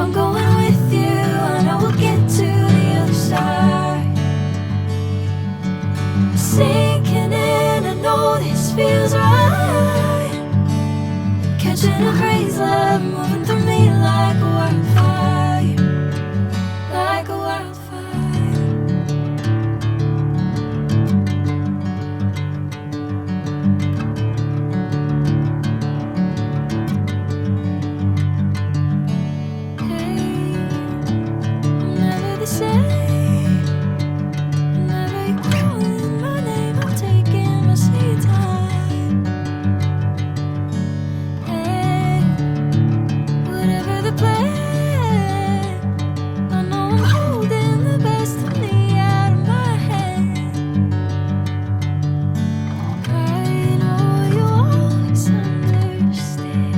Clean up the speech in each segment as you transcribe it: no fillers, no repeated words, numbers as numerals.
I'm going with you, I know we'll get to the other side. Sinking in, I know this feels right. Catching a crazy love, moving through me like a wildfire, like a wildfire. Hey, I'm never the same. Whenever you're calling my name, I'm taking my sweet time. Hey, whatever the plan, I know I'm holding the best of me out of my hand. I know you always understand.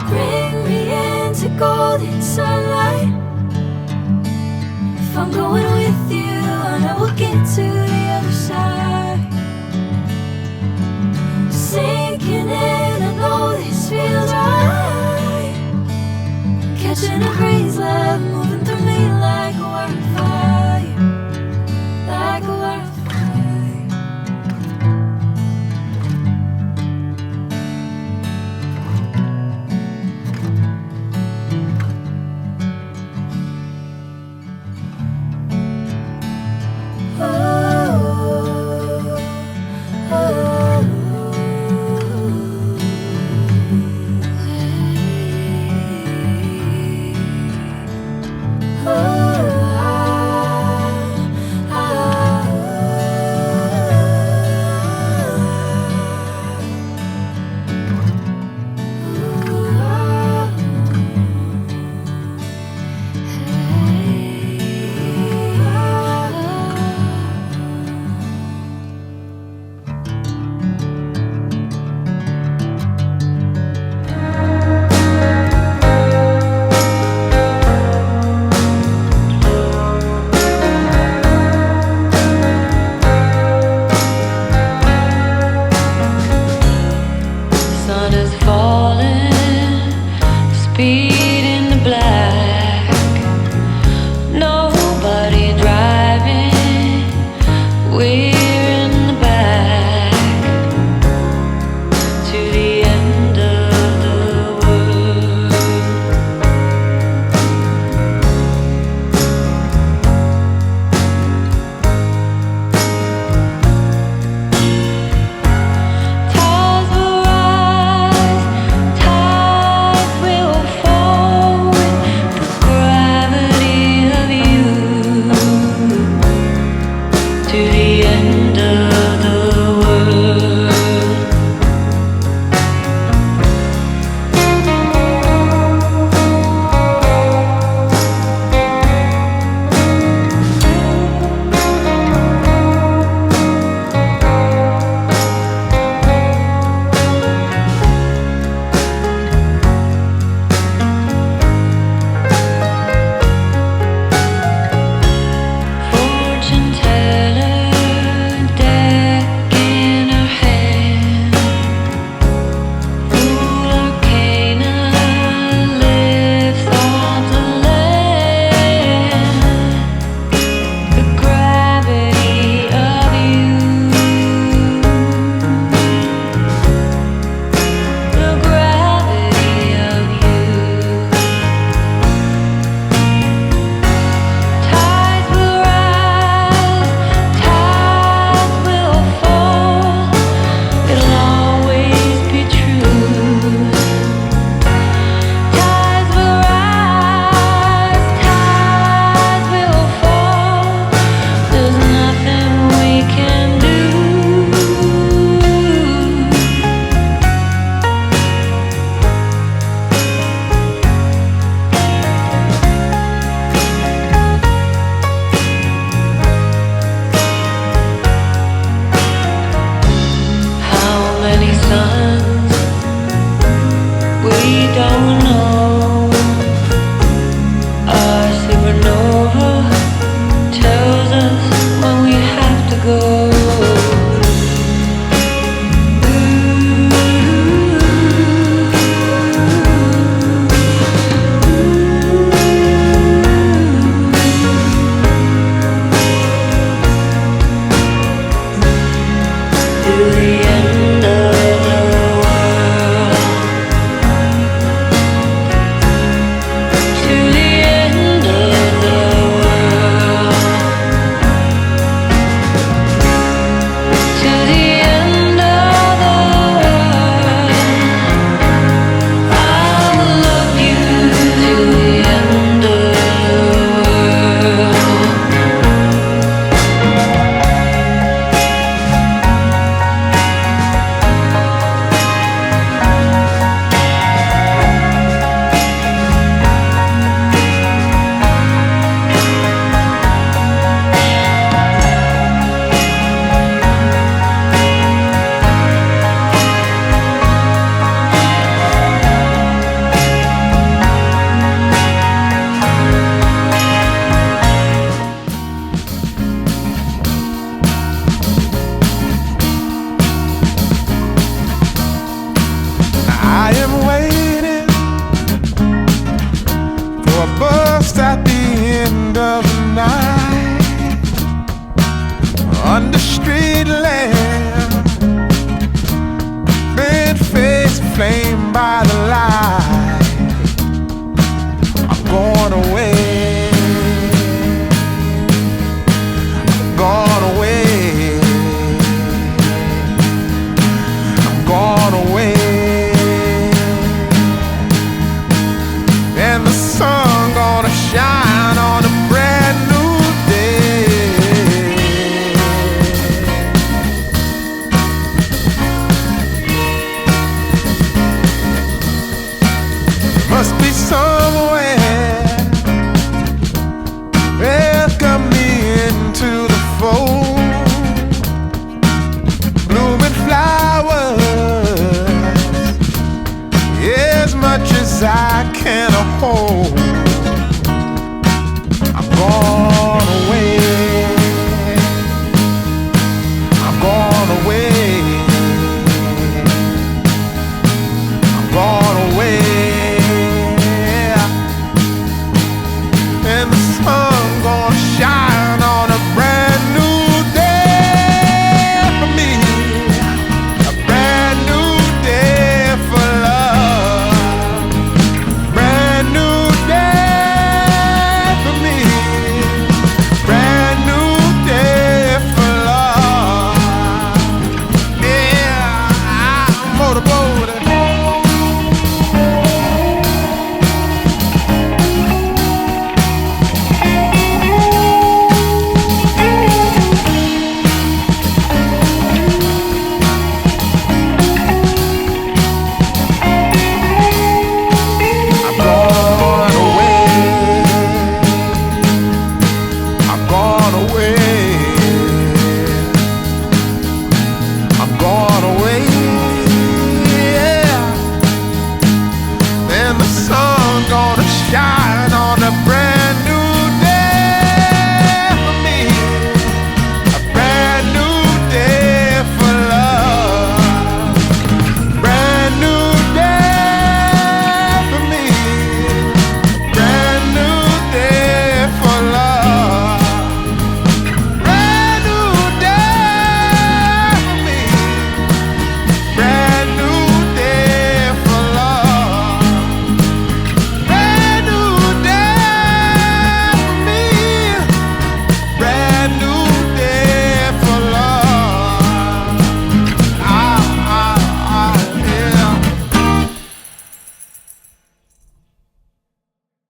Bring me into golden sunlight. If I'm going with you, I know we'll get to the other side. Sinking in, I know this feels right. Catching a crazy love, moving through me like a wildfire, like a wildfire. Sun is falling, speed in the black. Nobody driving, we're in the back to the end of the world. Tides will rise, tides will fall with the gravity of you to the end of the world. Fortune teller, deck in her hand. Fool arcana lifts on the land. The gravity of you, the gravity of you. Tides will rise, tides will fall. It'll always be true. Tides will rise, tides will fall. There's nothing we can do. How many suns? We don't know. Our supernova tells us when we have to go. Ooh. I can't hold.